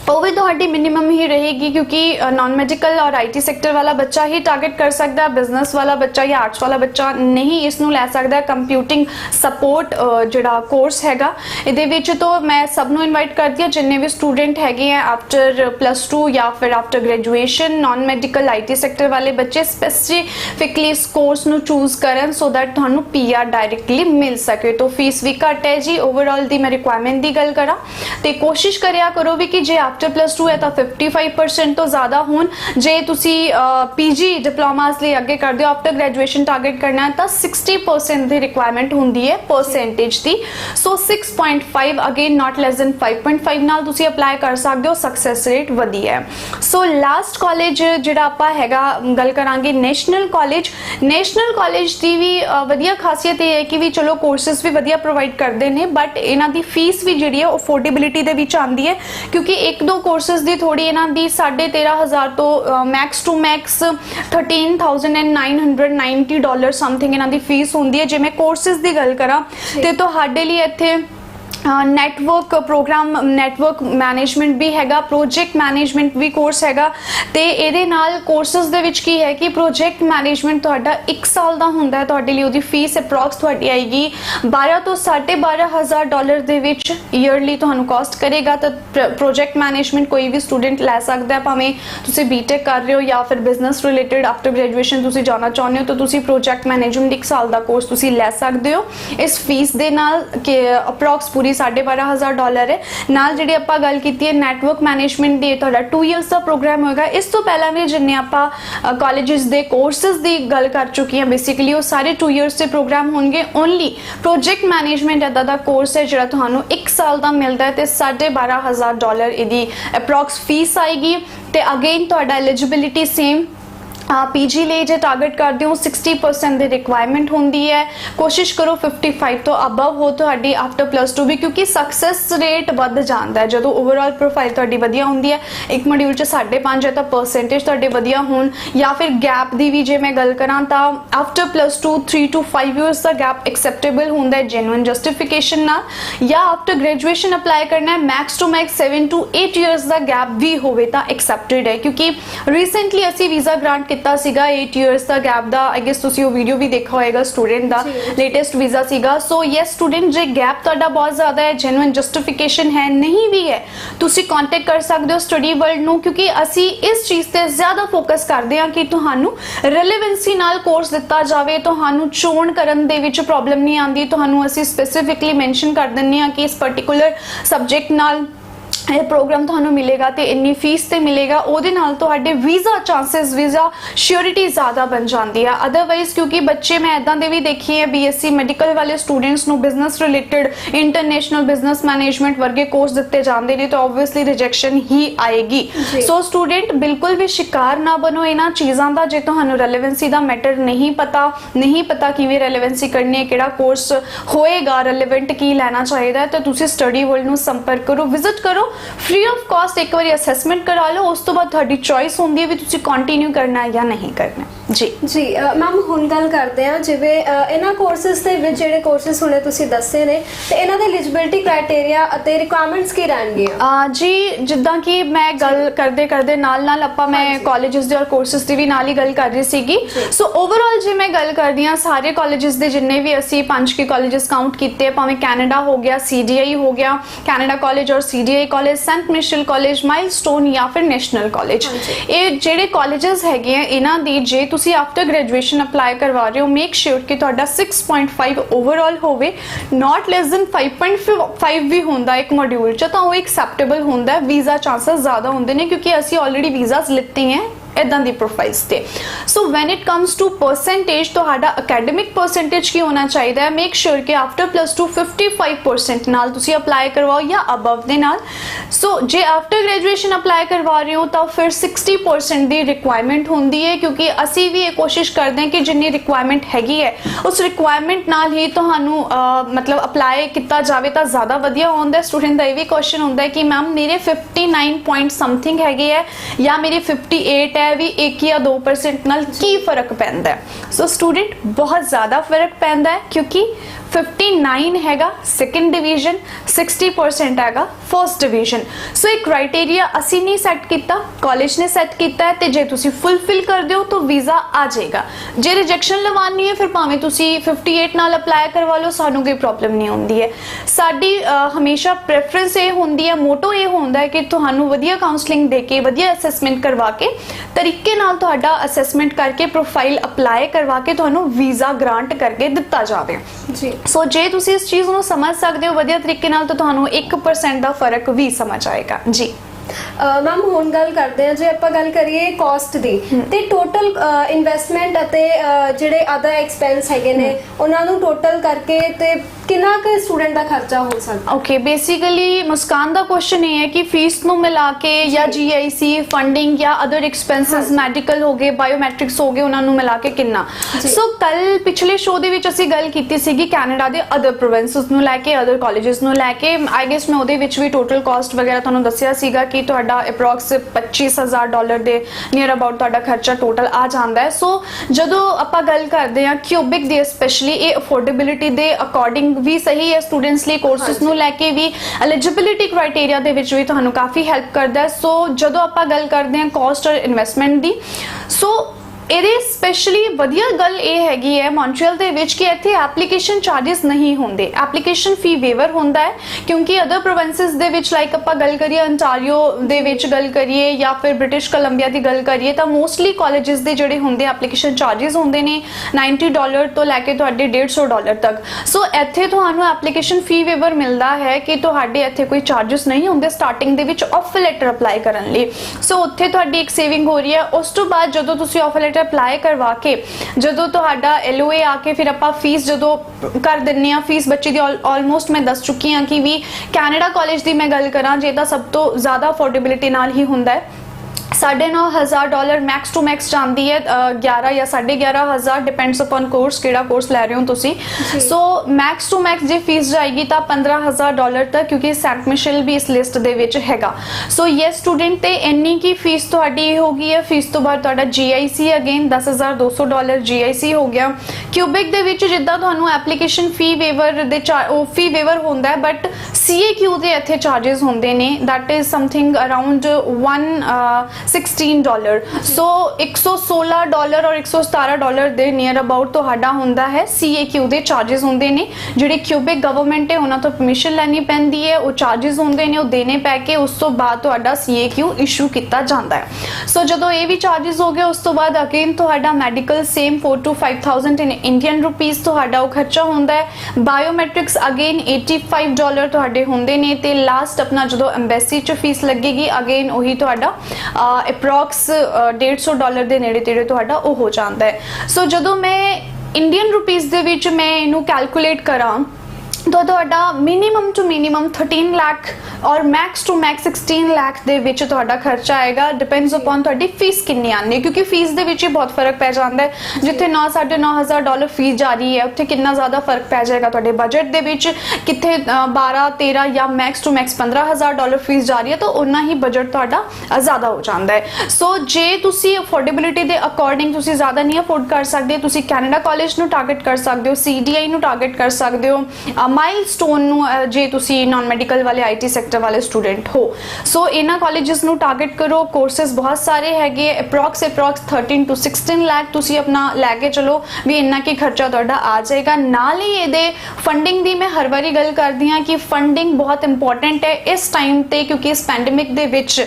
वो भी तो मिनिमम ही रहेगी, क्योंकि नॉन मेडिकल और IT सैक्टर वाला बच्चा ही टारगेट कर सकता है, बिजनेस वाला बच्चा या आर्ट्स वाला बच्चा नहीं इसनू लै सकता। कंप्यूटिंग सपोर्ट जिहड़ा कोर्स हैगा इहदे विच तो मैं सबनों इनवाइट करती हूँ जिन्ने भी स्टूडेंट हैगे हैं आफ्टर +2 या फिर after graduation, non medical IT sector वाले बच्चे स्पैसिफिकली इस कोर्स नू चूज करन सो दैट तुहानू PR डायरैक्टली मिल सके। तो फीस भी घट है जी। ओवरऑल दी मैं रिक्वायरमेंट की गल करा तो कोशिश करिया करो भी कि जे आफ्टर +2 है तो 55% तो ज़्यादा होन, जे तुसी PG डिप्लोमास लिए अगे कर दो आफ्टर ग्रेजुएशन टारगेट करना है तो 60% की रिक्वायरमेंट होंदी है percentage the. So 6.5 again not less than 5.5 नाल तुसी अप्लाई कर सकते हो, सक्सेस रेट वधिया है। सो लास्ट कॉलेज जिहड़ा आपां हैगा गल करांगे नेशनल कॉलेज। नेशनल कॉलेज की भी वधिया खासियत ये है कि भी चलो कोर्सेस भी वधिया प्रोवाइड करते हैं, बट इन्हां दी फीस भी जिहड़ी है अफोर्डेबिलिटी दे विच आंदी है, क्योंकि एक दो कोर्सेस दी थोड़ी इन्हां दी 13,500 तो max to max 13,990 dollar something इन्हां दी फीस होंदी है। जे मैं कोर्सेस दी गल करा ते तुहाडे लई इत्थे नैटवर्क प्रोग्राम नैटवर्क मैनेजमेंट भी हैगा, प्रोजेक्ट मैनेजमेंट भी कोर्स हैगा। तो ये नाल कोर्सेस दे विच की है कि प्रोजेक्ट मैनेजमेंट तुहाडा 1 साल दा हुंदा है, तुहाडे लई उहदी फीस अप्रॉक्स तुहाडी आएगी 12 तो 12,500 डॉलर दे विच ईयरली तुहानू कॉस्ट करेगा। तो प्रोजेक्ट मैनेजमेंट कोई भी स्टूडेंट लै सकदा है, भावें तुसीं BTech कर रहे हो या फिर बिजनेस रिलेटेड आफ्टर ग्रेजुएशन तुसीं जाना चाहुंदे हो तो तुसीं प्रोजेक्ट मैनेजमेंट 1 साल दा कोर्स तुसीं लै सकदे हो। इस फीस दे नाल के अप्रॉक्स पूरी 12,500 डॉलर है। नाल जिहड़ी आपां गल कीती है नैटवर्क मैनेजमेंट दी, तुहाडा 2 ईयर्स का प्रोग्राम होएगा। इस तो पहला भी जिन्ने आपां कॉलेजेस दे कोर्सेस दी गल कर चुकी हैं बेसिकली वो सारे 2 ईयर्स के प्रोग्राम होंगे। ओनली प्रोजेक्ट मैनेजमेंट इदां दा कोर्स है जिहड़ा तुहानू 1 साल का मिलता है तो 12,500 डॉलर इहदी अप्रॉक्स फीस आएगी। तो अगेन तुहाडा एलिजिबिलिटी सेम PG लिए जे टारगेट करते हो 60% की रिक्वायरमेंट होंदी है। कोशिश करो 55 तो अबव हो तुहाडी आफ्टर +2 भी, क्योंकि सक्सेस रेट वध जाता है जो ओवरऑल प्रोफाइल तुहाडी वधिया होंदी है। एक मॉड्यूल च 5.5 है तो परसेंटेज तुहाडे वधिया होण, या फिर गैप दी भी जे मैं गल करां तो आफ्टर +2 3 to 5 ईयर्स का गैप एक्सेप्टेबल होंदा है जेन्युइन जस्टिफिकेशन नाल, या आफ्टर ग्रेजुएशन अप्लाई करना है max to max 7 to 8 years का गैप भी होवे तो एक्सेप्टेड है। क्योंकि रिसेंटली असी वीज़ा ग्रांट किता सीगा 8 ईयर्स का गैप दा, आई गेस तुसी वो वीडियो भी देखा होएगा स्टूडेंट दा लेटेस्ट वीज़ा सीगा। सो यस स्टूडेंट जे गैप तुहाडा बहुत ज़्यादा है, जेन्युइन जस्टिफिकेशन है नहीं भी है, तुसी कॉन्टैक्ट कर सकते हो स्टडी वर्ल्ड नू, क्योंकि असी इस चीज़ ते ज़्यादा फोकस करते हैं कि तुहानू रिलेवेंसी नाल कोर्स दिता जाए, तुहानू चोण करन दे विच प्रॉब्लम नहीं आती, तुहानू असी स्पेसिफिकली मैंशन कर दिंदे हां कि इस पर्टिकुलर सब्जेक्ट नाल ये प्रोग्राम तुहानू मिलेगा तो इन्नी फीस ते मिलेगा, उहदे नाल तुहाडे वीज़ा चांसेस वीज़ा श्योरिटी ज़्यादा बन जाती है। अदरवाइज क्योंकि बच्चे मैं इदां दे भी देखी है BSc मैडिकल वाले स्टूडेंट्स नू business related international business management वर्गे कोर्स दिते जाते हैं तो ऑब्वियसली रिजेक्शन ही आएगी। सो स्टूडेंट बिल्कुल भी शिकार ना बनो इन्हां चीज़ां दा। जे तुहानू रेलेवेंसी दा मैटर नहीं पता किवें रेलेवेंसी करनी है, किहड़ा कोर्स होएगा रेलेवेंट की लेना चाहिए, तो तुसीं स्टडी वर्ल्ड नू संपर्क करो, विजिट करो, फ्री ऑफ कॉस्ट एक बार असैसमेंट करा लो, उस तो बाद तुहाडी चॉइस होंदी है भी तुसीं कंटिन्यू करना है या नहीं करना। जी मैम हुण गल करते हैं जिवें इन्हां कोर्सेस दे विच जिहड़े कोर्सेस हुणे तुसीं दस्से ने ते इन्हां दे एलिजिबिलिटी क्राइटेरिया अते रिक्वायरमेंट्स की रहणगीਆਂ जी जिद्दां कि मैं गल करदे नाल आपां मैं कॉलेजेस दे और कोर्सेस दी भी नाल ही गल कर रही सीगी। सो ओवरऑल जे मैं गल करदी हां सारे कॉलेजेस दे जिन्ने भी असीं 5 के कॉलेजेस काउंट कीते, भावें कैनेडा हो गया, CDI हो गया कैनेडा कॉलेज और CDI college, Saint Michelle college, Milestone या फिर नेशनल कॉलेज, ये जिहड़े कॉलेजेस हैगे आ इन्हां दी जे तुसी आफ्टर ग्रेजुएशन अप्लाई करवा रहे हो मेक श्योर कि तुहाडा 6.5 ओवरऑल होवे, नॉट लेस देन 5.5 भी होंदा एक मॉड्यूल च, तो वो एक्सेप्टेबल होंदा है। वीज़ा चांसेस ज़्यादा होंदे ने क्योंकि असी ऑलरेडी वीज़ास लिते हैं इदां दी प्रोफाइल्स ते। So when it comes to percentage तुहाडा अकैडमिक परसेंटेज की होना चाहिए, मेक श्योर कि आफ्टर +2 55% नाल तुसी अप्लाई करवाओ या अबव दे नाल। सो जे आफ्टर ग्रेजुएशन अप्लाई करवा रहे हो तो फिर 60% दी रिक्वायरमेंट होंदी है, क्योंकि असी भी ये कोशिश करते हैं कि जिन्नी रिक्वायरमेंट हैगी है उस रिक्वायरमेंट नाल ही तुहानू मतलब अप्लाई किया जाए तो ज़्यादा वधिया होंदा है। स्टूडेंट का यह भी क्वेश्चन होंदा है कि मैम मेरे 59 पॉइंट समथिंग हैगे है या मेरे 58 है, भी 1 या 2% नाल की फर्क पैंदा है। सो स्टूडेंट बहुत ज़्यादा फर्क पैंदा है, क्योंकि 59 हैगा सेकंड डिवीजन, 60% हैगा फर्स्ट डिवीजन। सो एक क्राइटेरिया असी नहीं सैट किया, कॉलेज ने सैट किया है, तो जे तुसी फुलफिल कर दो तो वीज़ा आ जाएगा। जे रिजेक्शन लवानी है फिर भावें तुसी 58 नाल अप्लाई करवा लो, सानू कोई प्रॉब्लम नहीं होंदी है। साडी हमेशा प्रेफरेंस ये होंदी है, मोटो ये होंदा है कि तुहानू वधिया काउंसलिंग दे के वधिया असैसमेंट करवा के तरीके नाल तुहाडा असैसमेंट करके प्रोफाइल अप्लाई करवा के तुहानू वीज़ा ग्रांट करके दिता जाए जी। सो जे तुसी इस चीज़ को समझ सकते हो वधिया तरीके नाल तो तुहानू 1% का फर्क भी समझ आएगा जी। मैम हुण गल करते हैं, जे आपां गल करिए कॉस्ट दी ते टोटल इन्वेस्टमेंट अते जिहड़े अदर एक्सपेंस हैगे ने उन्हां नू टोटल करके ते कितना क स्टूडेंट का खर्चा हो सकता? ओके, बेसिकली मुस्कान का क्वेश्चन ये है कि फीस नू मिला के या GIC फंडिंग या अदर एक्सपेंसेस मैडिकल हो गए, बायोमैट्रिक्स हो गए, उन्होंने मिला के कितना। सो कल पिछले शो दे विच असीं गल कीती सीगी कैनेडा दे अदर प्रोविंसेस नू लैके, अदर कॉलेजेस नू लैके। आई गेस मैं उहदे विच भी टोटल कॉस्ट वगैरह तुहानूं दस्सिया सीगा कि तुहाडा अप्रॉक्स $25,000 दे नियर अबाउट तुहाडा खर्चा टोटल आ जांदा है। सो जदों आपां गल करदे हां क्यूबिक दी, स्पैशली ये अफोर्डेबिलिटी दे अकॉर्डिंग भी सही है स्टूडेंट्स लिए, कोर्सेस नू लैके भी एलिजिबिलिटी क्राइटेरिया दे विच भी तुहानू काफ़ी हेल्प करता है। सो जदों आपां गल करते हैं कॉस्ट और इन्वेस्टमेंट दी, सो ਇਹਦੇ स्पेशली ਵਧੀਆ ਗੱਲ ਇਹ ਹੈਗੀ ਹੈ ਮੌਂਟਰੀਅਲ ਦੇ ਵਿੱਚ ਕਿ ਇੱਥੇ ਐਪਲੀਕੇਸ਼ਨ ਚਾਰजेस ਨਹੀਂ ਹੁੰਦੇ, ਐਪਲੀਕੇਸ਼ਨ ਫੀ ਵੇਵਰ ਹੁੰਦਾ ਹੈ। ਕਿਉਂਕਿ ਅਦਰ ਪ੍ਰੋਵਿੰਸਸ ਦੇ ਵਿੱਚ ਲਾਈਕ ਆਪਾਂ ਗੱਲ ਕਰੀਏ ਅੰਟਾਰੀਓ ਦੇ ਵਿੱਚ ਗੱਲ ਕਰੀਏ ਜਾਂ ਫਿਰ ਬ੍ਰਿਟਿਸ਼ ਕੋਲੰਬੀਆ ਦੀ ਗੱਲ ਕਰੀਏ ਤਾਂ ਮੋਸਟਲੀ ਕਾਲਜਸ ਦੇ ਜਿਹੜੇ ਹੁੰਦੇ ਐਪਲੀਕੇਸ਼ਨ ਚਾਰजेस ਹੁੰਦੇ ਨੇ $90 ਤੋਂ ਲੈ ਕੇ ਤੁਹਾਡੇ $150 ਤੱਕ। ਸੋ ਇੱਥੇ ਤੁਹਾਨੂੰ ਐਪਲੀਕੇਸ਼ਨ ਫੀ ਵੇਵਰ ਮਿਲਦਾ ਹੈ ਕਿ ਤੁਹਾਡੇ ਇੱਥੇ ਕੋਈ ਚਾਰजेस ਨਹੀਂ ਹੁੰਦੇ ਸਟਾਰਟਿੰਗ ਦੇ ਵਿੱਚ ਆਫਰ ਲੈਟਰ ਅਪਲਾਈ ਕਰਨ ਲਈ। ਸੋ ਉੱਥੇ ਤੁਹਾਡੀ ਇੱਕ ਸੇਵਿੰਗ ਹੋ ਰਹੀ ਹੈ। ਉਸ ਤੋਂ ਬਾਅਦ ਜਦੋਂ ਤੁਸੀਂ ਆਫਰ अप्लाई करवा के जो तो LOA आके फिर आप फीस जो कर दिन्ने आ, फीस बच्चे दी ऑलमोस्ट मैं दस चुकी हाँ कि भी कैनेडा कॉलेज की मैं गल करा जे तां सब तो ज़्यादा अफोर्डेबिलिटी नाल ही हुंदा है। $9,500 मैक्स टू मैक्स जाती है, 11 या 11,500 डिपेंड्स अपॉन कोर्स किहड़ा कोर्स लै रहे हो तुसी। सो मैक्स टू मैक्स जे फीस जाएगी तो $15,000 तक, क्योंकि सेंट मिशेल भी इस लिस्ट दे विच हैगा। सो ये स्टूडेंट ते इन्नी की फीस तुहाडी होगी है। फीस तो बाद तुहाडा GIC अगेन $10,200 GIC हो गया। क्यूबिक दे विच जिद्दां तुहानूं एप्लीकेशन फी वेवर दे फी वेवर होंदा है, बट CAQ दे इत्थे चार्जेस होंदे ने, दैट इज समथिंग अराउंड $16। सो $116 और $117 दे नियर अबाउट तुहाडा हुंदा है CAQ दे चार्जेस होंदे ने। जिहड़े क्यूबिक गवर्नमेंट है उन्हां तो परमिशन लैनी पैंदी है, वो चार्जेस होंदे ने, वो देने पै के उस तो बाद तुहाडा CAQ इशू किया जाता है। सो जदों ये भी चार्जेस हो गए उस तो बाद अगेन तुहाडा medical same 4,000 to 5,000 Indian rupees तुहाडा वो खर्चा होंदा है। बायोमैट्रिक्स अगेन $85 तुहाडे होंदे ने, ते लास्ट अपना जदों एम्बेसी च फीस लगेगी अगेन वही तुहाडा अप्रॉक्स $150 के नेड़े तेड़े तुहाडा वो हो जाता है। सो जदों मैं इंडियन रुपीज़ दे विच मैं इनू कैलकुलेट करा तो तुहाडा मिनीमम टू मिनीमम 13 लाख और मैक्स टू मैक्स 16 लाख दे विच तुहाडा खर्चा आएगा। डिपेंड्स अपॉन तुहाडी फीस कितनी आनी है, क्योंकि फीस दे विच ही बहुत फर्क पै जाता है। जिथे $9,500 फीस जा रही है उत्थे कितना ज़्यादा फर्क पै जाएगा तुहाडे बजट दे विच, किथे 12, 13 या मैक्स टू मैक्स $15,000 फीस जा रही है तो उन्ना ही बजट तुहाडा ज़्यादा हो जाता है। सो जे तुसी अफोर्डेबिलिटी दे अकॉर्डिंग तुसी ज़्यादा नहीं अफोर्ड कर सकते, तुसी कैनेडा कॉलेज नू टारगेट कर सकते हो, CDI नू टारगेट कर सकते हो, माइलस्टोन जे तुसी नॉन मेडिकल वाले IT सेक्टर वाले स्टूडेंट हो। सो इन्हां कॉलेजेस नू टारगेट करो। कोर्सेस बहुत सारे हैगे, अप्रॉक्स 13 to 16 लाख तुसी अपना लैके चलो भी इन्ना की खर्चा तुहाडा आ जाएगा। नाल ही इहदे फंडिंग दी मैं हर वारी गल करदी हां कि फंडिंग बहुत इंपॉर्टेंट है इस टाइम ते, क्योंकि इस पैंडमिक दे विच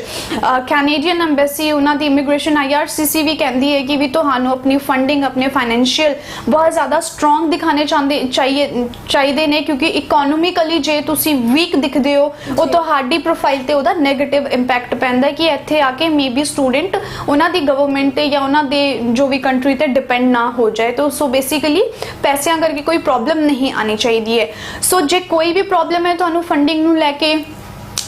कैनेडियन एम्बेसी उन्हां दी इमिग्रेशन IRCC भी कहती है कि भी तुहानू अपनी फंडिंग अपने फाइनेंशियल बहुत ज़्यादा स्ट्रॉन्ग दिखाने चाहिए ने, क्योंकि क्योंकि इकोनॉमिकली जे तुसी वीक दिखदे हो ਉਹ ਤੁਹਾਡੀ ਪ੍ਰੋਫਾਈਲ ਤੇ ਉਹਦਾ 네ਗੇਟਿਵ ਇੰਪੈਕਟ ਪੈਂਦਾ ਕਿ ਇੱਥੇ ਆ ਕੇ ਮੇਬੀ ਸਟੂਡੈਂਟ ਉਹਨਾਂ ਦੀ ਗਵਰਨਮੈਂਟ ਤੇ ਜਾਂ ਉਹਨਾਂ ਦੇ ਜੋ ਵੀ ਕੰਟਰੀ ਤੇ ਡਿਪੈਂਡ ਨਾ ਹੋ ਜਾਏ। तो सो बेसिकली पैसों करके कोई प्रॉब्लम नहीं आनी चाहिए। सो जे कोई भी प्रॉब्लम है तो फंडिंग नूं लैके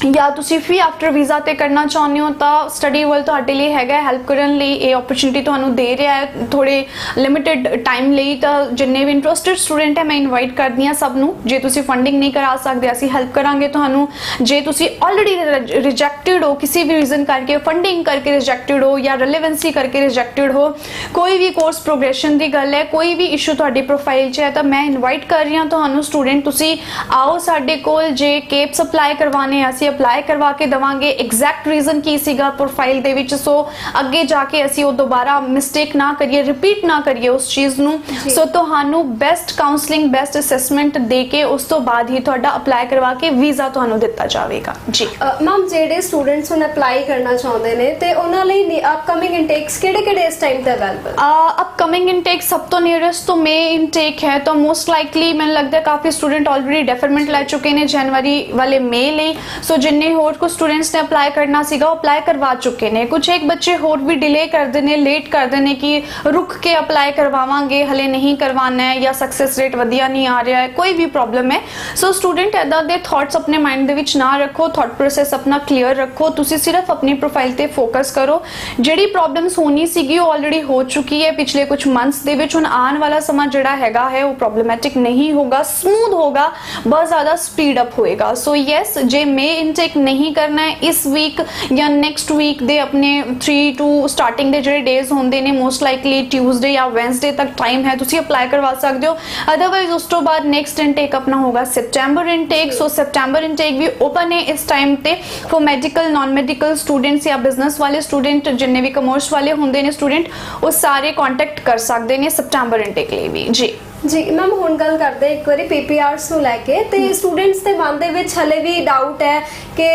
या तुसी फ्री आफ्टर वीज़ा ते करना चाਹੁੰਦੇ ਹੋ ਤਾਂ ਸਟੱਡੀ ਵੱਲ ਤੁਹਾਡੇ ਲਈ ਹੈਗਾ ਹੈਲਪ ਕਰਨ ਲਈ। ਇਹ ਓਪਰਚੁਨਿਟੀ ਤੁਹਾਨੂੰ ਦੇ ਰਿਹਾ ਹੈ ਥੋੜੇ ਲਿਮਿਟਿਡ ਟਾਈਮ ਲਈ। ਤਾਂ ਜਿੰਨੇ ਵੀ ਇੰਟਰਸਟਿਡ ਸਟੂਡੈਂਟ ਹੈ ਮੈਂ ਇਨਵਾਈਟ ਕਰਦੀ ਹਾਂ ਸਭ ਨੂੰ। ਜੇ ਤੁਸੀਂ ਫੰਡਿੰਗ ਨਹੀਂ ਕਰਾ ਸਕਦੇ ਅਸੀਂ ਹੈਲਪ ਕਰਾਂਗੇ ਤੁਹਾਨੂੰ। ਜੇ ਤੁਸੀਂ ਆਲਰੇਡੀ ਰਿਜੈਕਟਡ ਹੋ ਕਿਸੇ ਵੀ ਰੀਜ਼ਨ ਕਰਕੇ, ਫੰਡਿੰਗ ਕਰਕੇ ਰਿਜੈਕਟਡ ਹੋ ਜਾਂ ਰਿਲੇਵੈਂਸੀ ਕਰਕੇ ਰਿਜੈਕਟਡ ਹੋ, ਕੋਈ ਵੀ ਕੋਰਸ ਪ੍ਰੋਗਰੈਸ਼ਨ ਦੀ ਗੱਲ ਹੈ, ਕੋਈ ਵੀ ਇਸ਼ੂ ਤੁਹਾਡੀ ਪ੍ਰੋਫਾਈਲ 'ਚ ਹੈ ਤਾਂ ਮੈਂ ਇਨਵਾਈਟ ਕਰ ਰਹੀ ਹਾਂ ਤੁਹਾਨੂੰ ਸਟੂਡੈਂਟ ਤੁਸੀਂ ਆਓ ਸਾਡੇ ਕੋਲ। ਜੇ ਕੇਪਸ ਅਪਲਾਈ ਕਰਵਾਉਣੇ ਅਸੀਂ ਅਪਲਾਈ ਕਰਵਾ ਕੇ ਦੇਵਾਂਗੇ। ਐਗਜ਼ੈਕਟ ਰੀਜ਼ਨ ਕੀ ਸੀਗਾ ਪ੍ਰੋਫਾਈਲ ਦੇ ਵਿੱਚ, ਸੋ ਅੱਗੇ ਜਾ ਕੇ ਅਸੀਂ ਉਹ ਦੁਬਾਰਾ ਮਿਸਟੇਕ ਨਾ ਕਰੀਏ, ਰਿਪੀਟ ਨਾ ਕਰੀਏ ਉਸ ਚੀਜ਼ ਨੂੰ। ਸੋ ਤੁਹਾਨੂੰ ਬੈਸਟ ਕਾਉਂਸਲਿੰਗ, ਬੈਸਟ ਅਸੈਸਮੈਂਟ ਦੇ ਕੇ ਉਸ ਤੋਂ ਬਾਅਦ ਹੀ ਤੁਹਾਡਾ ਅਪਲਾਈ ਕਰਵਾ ਕੇ ਵੀਜ਼ਾ ਤੁਹਾਨੂੰ ਦਿੱਤਾ ਜਾਵੇਗਾ ਜੀ। ਮੈਮ ਜਿਹੜੇ ਸਟੂਡੈਂਟਸ ਹੁਣ ਅਪਲਾਈ ਕਰਨਾ ਚਾਹੁੰਦੇ ਨੇ ਤੇ ਉਹਨਾਂ ਲਈ ਅਪਕਮਿੰਗ ਇਨਟੇਕਸ ਕਿਹੜੇ ਇਸ ਟਾਈਮ ਤੇ ਅਵੇਲੇਬਲ? ਅਪਕਮਿੰਗ ਇਨਟੇਕ ਸਭ ਤੋਂ ਨੀਅਰੈਸਟ ਤੋਂ ਮੇ ਇਨਟੇਕ ਹੈ ਤਾਂ ਮੋਸਟ ਲਾਈਕਲੀ ਮੈਨੂੰ ਲੱਗਦਾ ਕਾਫੀ ਸਟੂਡੈਂਟ ਆਲਰੇਡੀ ਡੈਫਰਮੈਂਟ ਲੈ ਚੁੱਕੇ ਨੇ ਜਨਵਰੀ ਵਾਲੇ ਮੇ ਲਈ। ਸੋ ਜਿੰਨੇ ਹੋਰ ਕੁਝ ਸਟੂਡੈਂਟਸ ਨੇ ਅਪਲਾਈ ਕਰਨਾ ਸੀਗਾ ਉਹ ਅਪਲਾਈ ਕਰਵਾ ਚੁੱਕੇ ਨੇ। ਕੁਝ ਇੱਕ ਬੱਚੇ ਹੋਰ ਵੀ ਡਿਲੇ ਕਰਦੇ ਨੇ, ਲੇਟ ਕਰਦੇ ਨੇ ਕਿ ਰੁਕ ਕੇ ਅਪਲਾਈ ਕਰਵਾਵਾਂਗੇ, ਹਲੇ ਨਹੀਂ ਕਰਵਾਉਣਾ ਹੈ ਜਾਂ ਸਕਸੈਸ ਰੇਟ ਵਧੀਆ ਨਹੀਂ ਆ ਰਿਹਾ ਹੈ, ਕੋਈ ਵੀ ਪ੍ਰੋਬਲਮ ਹੈ। ਸੋ ਸਟੂਡੈਂਟ ਇੱਦਾਂ ਦੇ ਥਾਟਸ ਆਪਣੇ ਮਾਈਂਡ ਦੇ ਵਿੱਚ ਨਾ ਰੱਖੋ, ਥਾਟ ਪ੍ਰੋਸੈਸ ਆਪਣਾ ਕਲੀਅਰ ਰੱਖੋ। ਤੁਸੀਂ ਸਿਰਫ ਆਪਣੀ ਪ੍ਰੋਫਾਈਲ ਤੇ ਫੋਕਸ ਕਰੋ। ਜਿਹੜੀ ਪ੍ਰੋਬਲਮਸ ਹੋਣੀ ਸੀਗੀ ਉਹ ਆਲਰੇਡੀ ਹੋ ਚੁੱਕੀ ਹੈ ਪਿਛਲੇ ਕੁਝ ਮੰਥਸ ਦੇ ਵਿੱਚ। ਹੁਣ ਆਉਣ ਵਾਲਾ ਸਮਾਂ ਜਿਹੜਾ ਹੈਗਾ ਹੈ ਉਹ ਪ੍ਰੋਬਲਮੈਟਿਕ ਨਹੀਂ ਹੋਗਾ, ਸਮੂਥ ਹੋਗਾ, ਬਹੁਤ ਜ਼ਿਆਦਾ ਸਪੀਡ ਅਪ ਹੋਏਗਾ। ਸੋ ਯੈਸ, ਜੇ ਮੇ ਇਨਟੇਕ नहीं करना है इस वीक या नैक्सट वीक दे अपने 3 to स्टार्टिंग दे ਜਿਹੜੇ डेज ਹੁੰਦੇ ਨੇ मोस्ट लाइकली ट्यूसडे या वेंसडे तक टाइम है, ਤੁਸੀਂ ਅਪਲਾਈ ਕਰਵਾ ਸਕਦੇ ਹੋ। अदरवाइज ਉਸ ਤੋਂ ਬਾਅਦ ਨੈਕਸਟ ਇਨਟੇਕ ਆਪਣਾ ਹੋਗਾ सितंबर इनटेक। सो सितंबर इनटेक भी ओपन है इस टाइम ਤੇ for medical non medical students ਜਾਂ ਬਿਜ਼ਨਸ ਵਾਲੇ ਸਟੂਡੈਂਟ ਜਿੰਨੇ ਵੀ ਕਮਰਸ ਵਾਲੇ ਹੁੰਦੇ ਨੇ ਸਟੂਡੈਂਟ ਉਹ ਸਾਰੇ ਕੰਟੈਕਟ ਕਰ ਸਕਦੇ ਨੇ सितंबर ਇਨਟੇਕ ਲਈ ਵੀ ਜੀ। ਜੀ ਮੈਮ ਹੁਣ ਗੱਲ ਕਰਦੇ ਇੱਕ ਵਾਰੀ ਪੀਪੀਆਰਸ ਨੂੰ ਲੈ ਕੇ ਤੇ ਸਟੂਡੈਂਟਸ ਦੇ ਮਨ ਦੇ ਵਿੱਚ ਹਲੇ ਵੀ ਡਾਊਟ ਹੈ ਕਿ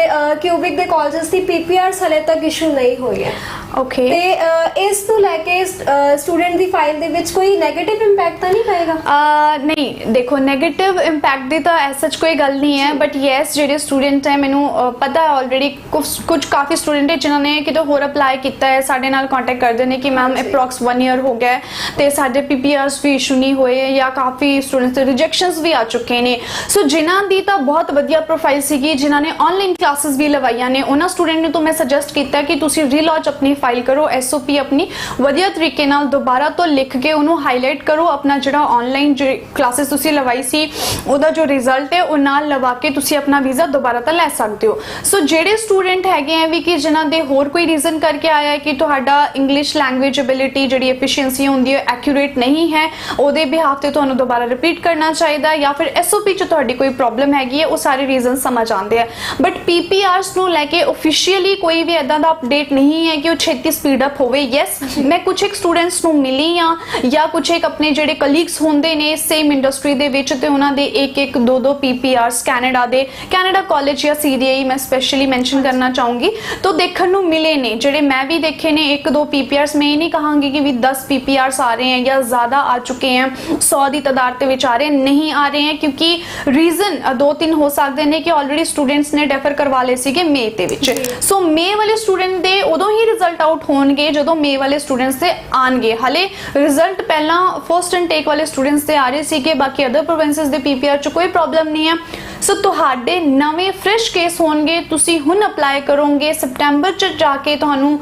ਕਿਊਬਿਕ ਦੇ ਕਾਲਜਸ ਦੀ ਪੀਪੀਆਰਸ ਹਲੇ ਤੱਕ ਇਸ਼ੂ ਨਹੀਂ ਹੋਈ ਹੈ। ਓਕੇ, ਤੇ ਇਸ ਨੂੰ ਲੈ ਕੇ ਸਟੂਡੈਂਟ ਦੀ ਫਾਈਲ ਦੇ ਵਿੱਚ ਕੋਈ ਨੈਗੇਟਿਵ ਇੰਪੈਕਟ ਤਾਂ ਨਹੀਂ ਪਏਗਾ? ਨਹੀਂ ਦੇਖੋ, ਨੈਗੇਟਿਵ ਇੰਪੈਕਟ ਦੀ ਤਾਂ ਐਸ ਸੱਚ ਕੋਈ ਗੱਲ ਨਹੀਂ ਹੈ, ਬਟ ਯੈਸ ਜਿਹੜੇ ਸਟੂਡੈਂਟ ਹੈ ਮੈਨੂੰ ਪਤਾ ਹੈ ਆਲਰੇਡੀ ਕੁਝ ਕਾਫੀ ਸਟੂਡੈਂਟ ਹੈ ਜਿਨ੍ਹਾਂ ਨੇ ਕਿਤੋਂ ਹੋਰ ਅਪਲਾਈ ਕੀਤਾ ਹੈ, ਸਾਡੇ ਨਾਲ ਕੰਟੈਕਟ ਕਰਦੇ ਨੇ ਕਿ ਮੈਮ ਅਪਰੋਕਸ 1 ਈਅਰ ਹੋ ਗਿਆ ਤੇ ਸਾਡੇ ਪੀਪੀਆਰਸ ਵੀ ਇਸ਼ੂ ਨਹੀਂ ਹੋਏ ਜਾਂ ਕਾਫੀ ਸਟੂਡੈਂਟਸ ਦੇ ਰਿਜੈਕਸ਼ਨਸ ਵੀ ਆ ਚੁੱਕੇ ਨੇ। ਸੋ ਜਿਨ੍ਹਾਂ ਦੀ ਤਾਂ ਬਹੁਤ ਵਧੀਆ ਪ੍ਰੋਫਾਈਲ ਸੀਗੀ, ਜਿਨ੍ਹਾਂ ਨੇ ਆਨਲਾਈਨ ਕਲਾਸਿਸ ਵੀ ਲਵਾਈਆਂ ਨੇ, ਉਹਨਾਂ ਸਟੂਡੈਂਟ ਨੂੰ ਤਾਂ ਮੈਂ ਸੁਜੈਸਟ ਕੀਤਾ ਕਿ ਤੁਸੀਂ ਰੀਲੌਂਚ ਆਪਣੀ ਫਾਈਲ ਕਰੋ, ਐਸਓਪੀ ਆਪਣੀ ਵਧੀਆ ਤਰੀਕੇ ਨਾਲ ਦੁਬਾਰਾ ਤੋਂ ਲਿਖ ਕੇ ਉਹਨੂੰ ਹਾਈਲਾਈਟ ਕਰੋ। ਆਪਣਾ ਜਿਹੜਾ ਆਨਲਾਈਨ ਕਲਾਸਿਸ ਤੁਸੀਂ ਲਵਾਈ ਸੀ ਉਹਦਾ ਜੋ ਰਿਜ਼ਲਟ ਹੈ ਉਹ ਨਾਲ ਲਵਾ ਕੇ ਤੁਸੀਂ ਆਪਣਾ ਵੀਜ਼ਾ ਦੁਬਾਰਾ ਤਾਂ ਲੈ ਸਕਦੇ ਹੋ। ਸੋ ਜਿਹੜੇ ਸਟੂਡੈਂਟ ਹੈਗੇ ਆ ਵੀ ਕਿ ਜਿਨ੍ਹਾਂ ਦੇ ਹੋਰ ਕੋਈ ਰੀਜ਼ਨ ਕਰਕੇ ਆਇਆ ਹੈ ਕਿ ਤੁਹਾਡਾ ਇੰਗਲਿਸ਼ ਲੈਂਗੁਏਜ ਐਬਿਲਿਟੀ ਜਿਹੜੀ ਐਫੀਸ਼ੀਐਂਸੀ ਹੁੰਦੀ ਹੈ ਐਕਿਊਰੇਟ ਨਹੀਂ ਹੈ, ਉਹਦੇ ਬਿਹਾਫ ਤੇ ਤੁਹਾਨੂੰ ਦੁਬਾਰਾ ਰਿਪੀਟ ਕਰਨਾ ਚਾਹੀਦਾ ਜਾਂ ਫਿਰ ਐਸਓਪੀ 'ਚ ਤੁਹਾਡੀ ਕੋਈ ਪ੍ਰੋਬਲਮ ਹੈਗੀ ਹੈ, ਉਹ ਸਾਰੇ ਰੀਜ਼ਨ ਸਮਝ ਆਉਂਦੇ ਆ। ਬਟ ਪੀਪੀਆਰਸ ਨੂੰ ਲੈ ਕੇ ਆਫੀਸ਼ੀਅਲੀ ਕੋਈ ਵੀ ਇਦਾਂ ਦਾ ਅਪਡੇਟ ਨਹੀਂ ਹੈ ਕਿ ਉਹ ਛੇਤੀ ਸਪੀਡ ਅਪ ਹੋਵੇ। ਯੈਸ, ਮੈਂ ਕੁਝ ਇੱਕ ਸਟੂਡੈਂਟਸ ਨੂੰ ਮਿਲੀ ਆ ਜਾਂ ਕੁਝ ਇੱਕ ਆਪਣੇ ਜਿਹੜੇ ਕਲੀਗਸ ਹੁੰਦੇ ਨੇ ਸੇਮ ਇੰਡਸਟਰੀ ਦੇ ਵਿੱਚ ਤੇ ਉਹਨਾਂ ਦੇ ਇੱਕ 2 ਪੀਪੀਆਰਸ ਕੈਨੇਡਾ ਕਾਲਜ ਜਾਂ ਸੀਡੀਆਈ ਮੈਂ ਸਪੈਸ਼ਲੀ ਮੈਂਸ਼ਨ ਕਰਨਾ ਚਾਹੂੰਗੀ ਤਾਂ ਦੇਖਣ ਨੂੰ ਮਿਲੇ ਨੇ। ਜਿਹੜੇ ਮੈਂ ਵੀ ਦੇਖੇ ਨੇ 1-2 ਪੀਪੀਆਰਸ, ਮੈਂ ਇਹ ਨਹੀਂ ਕਹਾਂਗੀ ਕਿ ਵੀ 10 ਪੀਪੀਆਰਸ ਆ ਰਹੇ हैं ਜਾਂ ਜ਼ਿਆਦਾ ਆ ਚੁੱਕੇ हैं, 100 ਦੀ ਤਾਦਾਦ ਦੇ ਵਿੱਚ ਆ ਰਹੇ ਨਹੀਂ ਆ ਰਹੇ हैं, ਕਿਉਂਕਿ ਰੀਜ਼ਨ 2-3 ਹੋ ਸਕਦੇ ਨੇ ਕਿ ਆਲਰੇਡੀ ਸਟੂਡੈਂਟਸ ਨੇ ਡੈਫਰ ਕਰਵਾ ਲਏ ਸੀਗੇ ਮੇ ਦੇ ਵਿੱਚ। ਸੋ ਮੇ ਵਾਲੇ ਸਟੂਡੈਂਟ ਦੇ ਉਦੋਂ ਹੀ ਰਿਜ਼ਲਟ ਆਊਟ ਹੋਣਗੇ ਜਦੋਂ ਮੇ ਵਾਲੇ ਸਟੂਡੈਂਟਸ ਦੇ ਆਣਗੇ। ਹਲੇ ਰਿਜ਼ਲਟ ਪਹਿਲਾਂ ਫਸਟ ਇਨਟੇਕ ਵਾਲੇ ਸਟੂਡੈਂਟਸ ਦੇ ਆ ਰਹੇ ਸੀਗੇ, ਬਾਕੀ ਅਦਰ ਪ੍ਰੋਵਿੰਸਸ ਦੇ ਪੀਪੀਆਰ 'ਚ ਕੋਈ ਪ੍ਰੋਬਲਮ ਨਹੀਂ ਹੈ। ਸੋ ਤੁਹਾਡੇ ਨਵੇਂ ਫਰੈਸ਼ ਕੇਸ ਹੋਣਗੇ, ਤੁਸੀਂ ਹੁਣ ਅਪਲਾਈ ਕਰੋਗੇ, ਸਪਟੈਂਬਰ 'ਚ ਜਾ ਕੇ ਤੁਹਾਨੂੰ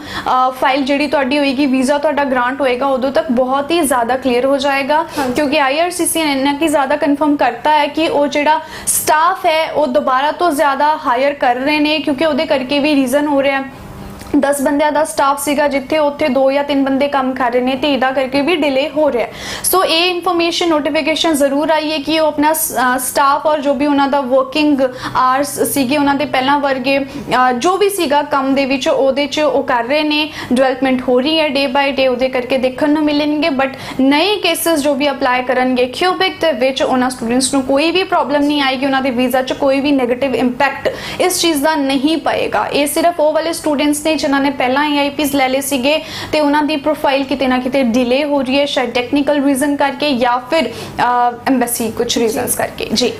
ਫਾਈਲ ਜਿਹੜੀ ਤੁਹਾਡੀ ਹੋਏਗੀ, ਵੀਜ਼ਾ ਤੁਹਾਡਾ ਗ੍ਰਾਂਟ ਹੋਏਗਾ, ਉਦੋਂ ਤੱਕ ਬਹੁਤ ਹੀ ਜ਼ਿਆਦਾ ਕਲੀਅਰ ਹੋ ਜਾਏਗਾ। ਕਿਉਂਕਿ IRCC ਨੇ ਇੰਨਾ ਕਿ ਜ਼ਿਆਦਾ ਕਨਫਰਮ ਕਰਤਾ ਹੈ ਕਿ ਉਹ ਜਿਹੜਾ ਸਟਾਫ ਹੈ ਉਹ ਦੁਬਾਰਾ ਤੋਂ ਜ਼ਿਆਦਾ ਹਾਇਰ ਕਰ ਰਹੇ ਨੇ, ਕਿਉਂਕਿ ਉਹਦੇ ਕਰਕੇ ਵੀ ਰੀਜ਼ਨ ਹੋ ਰਿਹਾ 10 ਬੰਦਿਆਂ ਦਾ ਸਟਾਫ ਸੀਗਾ ਜਿੱਥੇ ਉੱਥੇ 2 ਜਾਂ 3 ਬੰਦੇ ਕੰਮ ਕਰ ਰਹੇ ਨੇ ਤੇ ਇਹਦਾ ਕਰਕੇ ਵੀ ਡਿਲੇ ਹੋ ਰਿਹਾ। ਸੋ ਇਹ ਇਨਫੋਰਮੇਸ਼ਨ ਨੋਟੀਫਿਕੇਸ਼ਨ ਜ਼ਰੂਰ ਆਈ ਹੈ ਕਿ ਉਹ ਆਪਣਾ ਸਟਾਫ ਔਰ ਜੋ ਵੀ ਉਹਨਾਂ ਦਾ ਵਰਕਿੰਗ ਆਵਰਸ ਸੀਗੇ ਉਹਨਾਂ ਦੇ ਪਹਿਲਾਂ ਵਰਗੇ ਜੋ ਵੀ ਸੀਗਾ ਕੰਮ ਦੇ ਵਿੱਚ ਉਹਦੇ 'ਚ ਉਹ ਕਰ ਰਹੇ ਨੇ, ਡਿਵੈਲਪਮੈਂਟ ਹੋ ਰਹੀ ਹੈ ਡੇ ਬਾਈ ਡੇ, ਉਹਦੇ ਕਰਕੇ ਦੇਖਣ ਨੂੰ ਮਿਲਣਗੇ। ਬਟ ਨਏ ਕੇਸਿਸ ਜੋ ਵੀ ਅਪਲਾਈ ਕਰਨਗੇ ਕਿਊਬਿਕ ਦੇ ਵਿੱਚ ਉਹਨਾਂ ਸਟੂਡੈਂਟਸ ਨੂੰ ਕੋਈ ਵੀ ਪ੍ਰੋਬਲਮ ਨਹੀਂ ਆਏਗੀ, ਉਹਨਾਂ ਦੇ ਵੀਜ਼ਾ 'ਚ ਕੋਈ ਵੀ ਨੈਗੇਟਿਵ ਇੰਪੈਕਟ ਇਸ ਚੀਜ਼ ਦਾ ਨਹੀਂ ਪਏਗਾ। ਇਹ ਸਿਰਫ ਉਹ ਵਾਲੇ ਸਟੂਡੈਂਟਸ ਨੇ ਜਿਨ੍ਹਾਂ ਨੇ ਪਹਿਲਾਂ AIPs ਲੈ ਲਏ ਸੀਗੇ ਤੇ ਉਹਨਾਂ ਦੀ ਪ੍ਰੋਫਾਈਲ ਕਿਤੇ ਨਾ ਕਿਤੇ ਡਿਲੇ ਹੋ ਰਹੀ ਹੈ, ਸ਼ਾਇਦ ਟੈਕਨੀਕਲ ਰੀਜ਼ਨ ਕਰਕੇ ਜਾਂ ਫਿਰ ਐਮਬੈਸੀ ਕੁਝ ਰੀਜ਼ਨਸ ਕਰਕੇ। ਜੀ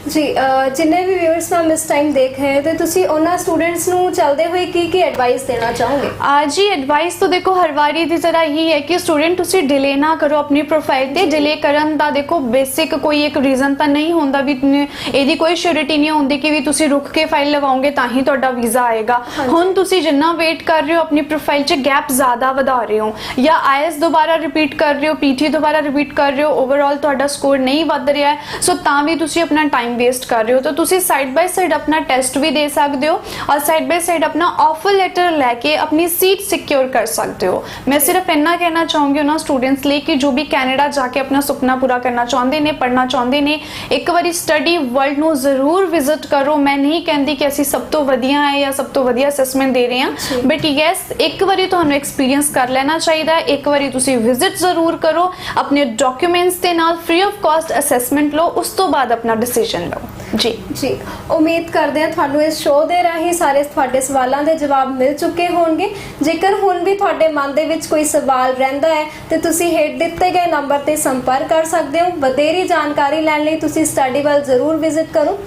ਜਿੰਨੇ ਵੀ ਵਿਊਅਰਸ ਮੈਮ ਇਸ ਟਾਈਮ ਦੇਖ ਰਹੇ ਤੇ ਤੁਸੀਂ ਉਹਨਾਂ ਸਟੂਡੈਂਟਸ ਨੂੰ ਚੱਲਦੇ ਹੋਏ ਕੀ ਐਡਵਾਈਸ ਦੇਣਾ ਚਾਹੋਗੇ? ਜੀ ਐਡਵਾਈਸ ਤਾਂ ਦੇਖੋ ਹਰ ਵਾਰੀ ਦੀ ਤਰ੍ਹਾਂ ਹੀ ਹੈ ਕਿ ਸਟੂਡੈਂਟ ਤੁਸੀਂ ਡਿਲੇ ਨਾ ਕਰੋ ਆਪਣੀ ਪ੍ਰੋਫਾਈਲ ਤੇ। ਡਿਲੇ ਕਰਨ ਦਾ ਦੇਖੋ ਬੇਸਿਕ ਕੋਈ ਇੱਕ ਰੀਜ਼ਨ ਤਾਂ ਨਹੀਂ ਹੁੰਦਾ ਵੀ ਇਹਦੀ ਕੋਈ ਸ਼ੋਰਿਟੀ ਨਹੀਂ ਹੁੰਦੀ ਕਿ ਵੀ ਤੁਸੀਂ ਰੁਕ ਕੇ ਫਾਈਲ ਲਵਾਓਗੇ ਤਾਂ ਹੀ ਤੁਹਾਡਾ ਵੀਜ਼ਾ ਆਏਗਾ। ਹੁਣ ਤੁਸੀਂ ਜਿੰਨਾ ਵੇਟ ਕਰ ਰਹੇ ਹੋ ਆਪਣੀ ਪ੍ਰੋਫਾਈਲ 'ਚ ਗੈਪ ਜ਼ਿਆਦਾ ਵਧਾ ਰਹੇ ਹੋ ਜਾਂ IELTS ਦੁਬਾਰਾ ਰਿਪੀਟ ਕਰ ਰਹੇ ਹੋ, PT ਦੁਬਾਰਾ ਰਿਪੀਟ ਕਰ ਰਹੇ ਹੋ, ਓਵਰਆਲ ਤੁਹਾਡਾ ਸਕੋਰ ਨਹੀਂ ਵੱਧ ਰਿਹਾ ਹੈ, ਸੋ ਤਾਂ ਵੀ ਤੁਸੀਂ ਆਪਣਾ ਟਾਈਮ ਵੇਸਟ ਕਰ ਰਹੇ ਹੋ। ਤਾਂ ਤੁਸੀਂ ਸਾਈਡ ਬਾਈ ਸਾਈਡ ਆਪਣਾ ਟੈਸਟ ਵੀ ਦੇ ਸਕਦੇ ਹੋ ਔਰ ਸਾਈਡ ਬਾਈ ਸਾਈਡ ਆਪਣਾ ਆਫਰ ਲੈਟਰ ਲੈ ਕੇ ਆਪਣੀ ਸੀਟ ਸਿਕਿਉਰ ਕਰ ਸਕਦੇ ਹੋ। ਮੈਂ ਸਿਰਫ ਇੰਨਾ ਕਹਿਣਾ ਚਾਹੂੰਗੀ ਉਹਨਾਂ ਸਟੂਡੈਂਟਸ ਲਈ ਕਿ ਜੋ ਵੀ ਕੈਨੇਡਾ ਜਾ ਕੇ ਆਪਣਾ ਸੁਪਨਾ ਪੂਰਾ ਕਰਨਾ ਚਾਹੁੰਦੇ ਨੇ, ਪੜ੍ਹਨਾ ਚਾਹੁੰਦੇ ਨੇ, ਇੱਕ ਵਾਰੀ ਸਟੱਡੀ ਵਰਲਡ ਨੂੰ ਜ਼ਰੂਰ ਵਿਜ਼ਿਟ ਕਰੋ। ਮੈਂ ਨਹੀਂ ਕਹਿੰਦੀ ਕਿ ਅਸੀਂ ਸਭ ਤੋਂ ਵਧੀਆ ਹੈ ਜਾਂ ਸਭ ਤੋਂ ਵਧੀਆ ਅਸੈਸਮੈਂਟ ਦੇ ਰਹੇ ਹਾਂ, ਬਟ ਯੈਸ ਇੱਕ ਵਾਰੀ ਤੁਹਾਨੂੰ ਐਕਸਪੀਰੀਅੰਸ ਕਰ ਲੈਣਾ ਚਾਹੀਦਾ ਹੈ। ਇੱਕ ਵਾਰੀ ਤੁਸੀਂ ਵਿਜ਼ਿਟ ਜ਼ਰੂਰ ਕਰੋ, ਆਪਣੇ ਡਾਕੂਮੈਂਟਸ ਦੇ ਨਾਲ ਫ੍ਰੀ ਆਫ ਕਾਸਟ ਅਸੈਸਮੈਂਟ ਲਓ, ਉਸ ਤੋਂ ਬਾਅਦ ਆਪਣਾ ਡਿਸੀਜਨ ਲਓ। ਜੀ ਉਮੀਦ ਕਰਦੇ ਹਾਂ ਤੁਹਾਨੂੰ ਇਸ ਸ਼ੋਅ ਦੇ ਰਾਹੀਂ ਸਾਰੇ ਤੁਹਾਡੇ ਸਵਾਲਾਂ ਦੇ ਜਵਾਬ ਮਿਲ ਚੁੱਕੇ ਹੋਣਗੇ। ਜੇਕਰ ਹੁਣ ਵੀ ਤੁਹਾਡੇ ਮਨ ਦੇ ਵਿੱਚ ਕੋਈ ਸਵਾਲ ਰਹਿੰਦਾ ਹੈ ਤੇ ਤੁਸੀਂ ਹੇਠ ਦਿੱਤੇ ਗਏ ਨੰਬਰ ਤੇ ਸੰਪਰਕ ਕਰ ਸਕਦੇ ਹੋ। ਵਧੇਰੀ ਜਾਣਕਾਰੀ ਲੈਣ ਲਈ ਤੁਸੀਂ ਸਟੱਡੀ ਵਰਲਡ ਜ਼ਰੂਰ ਵਿਜ਼ਿਟ ਕਰੋ।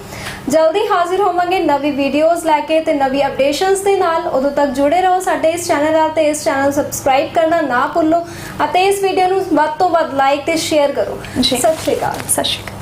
ਜਲਦੀ ਹਾਜ਼ਰ ਹੋਵਾਂਗੇ ਨਵੀਂ ਵੀਡੀਓਜ਼ ਲੈ ਕੇ ਤੇ ਨਵੀਂ ਅਪਡੇਸ਼ਨਸ ਦੇ ਨਾਲ। ਉਦੋਂ ਤੱਕ ਜੁੜੇ ਰਹੋ ਸਾਡੇ ਇਸ ਚੈਨਲ ਨਾਲ ਤੇ ਇਸ ਚੈਨਲ ਨੂੰ ਸਬਸਕ੍ਰਾਈਬ ਕਰਨਾ ਨਾ ਭੁੱਲੋ ਅਤੇ ਇਸ ਵੀਡੀਓ ਨੂੰ ਵੱਧ ਤੋਂ ਵੱਧ ਲਾਈਕ ਤੇ ਸ਼ੇਅਰ ਕਰੋ। ਸਤਿ ਸ਼੍ਰੀ ਅਕਾਲ। ਸਤਿ ਸ਼੍ਰੀ ਅਕਾਲ।